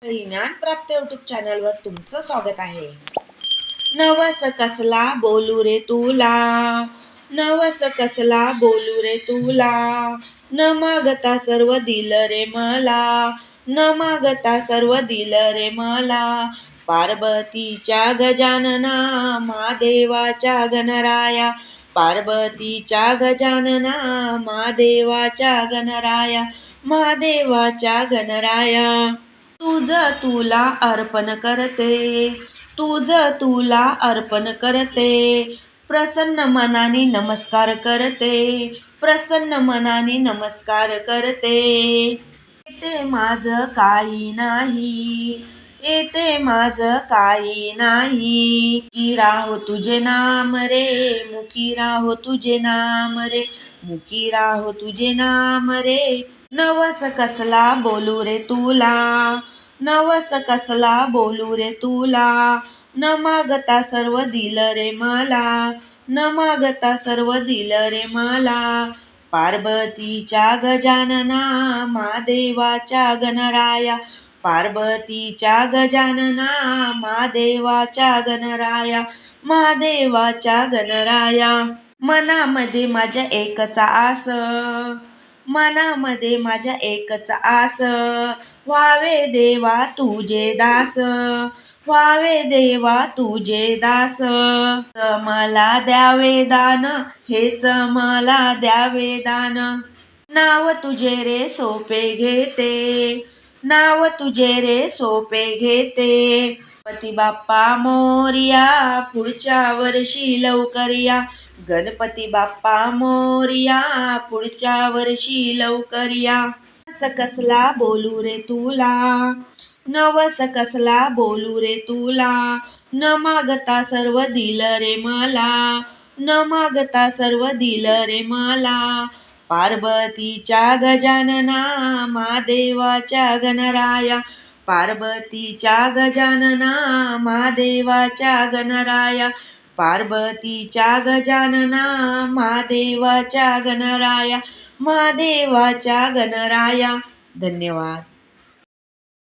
ज्ञान प्राप्त यूट्यूब चॅनलवर तुमचं स्वागत आहे. नवस कसला बोलू रे तुला, नवस कसला बोलू रे तुला, न मागता सर्व दिलं रे मला, न मागता सर्व दिलं रे मला. पार्वतीच्या गजानना महादेवाच्या गणराया, पार्वतीच्या गजानना महादेवाच्या गणराया, महादेवाच्या गणराया. तुझ तुला अर्पण करते, तुझ तुला अर्पण करते, प्रसन्न मनाने नमस्कार करते, प्रसन्न मनाने नमस्कार करते. येते माझं काही नाही, येते माझं काही नाही, मुकी राहो तुझे नाम रे, मुकी राहो तुझे नाम रे, मुकी राहो तुझे नाम रे. नवस कसला बोलू रे तुला, नवस कसला बोलू रे तुला, न मागता सर्व दिलं रे मला, न मागता सर्व दिलं रे मला. पार्वतीच्या गजानना महादेवाच्या गणराया, पार्वतीच्या गजानना महादेवाच्या गणराया, महादेवाच्या गणराया. मनामध्ये माझ्या एकच आस, मनामध्ये माझ्या एकच आस, व्हावे देवा तुझे दास, व्हावे देवा तुझे दास. मला द्यावे दान, हेच मला द्यावे दान, नाव तुझे रे सोपे घेते, नाव तुझे रे सोपे घेते. गणपती बाप्पा मोरया, पुढच्या वर्षी लवकर या, गणपती बाप्पा मोरया, पुढच्या वर्षी लवकर या. नवस कसला बोलू रे तुला, नवस कसला बोलू रे तुला, न मागता सर्व दिलं रे मला, न मागता सर्व दिलं रे मला. पार्वतीच्या गजानना महादेवाच्या गणराया, पार्वतीच्या गजानना महादेवाच्या गणराया, पार्वतीच्या गजानना महादेवाच्या गणराया, महादेवाच्या गणराया. धन्यवाद.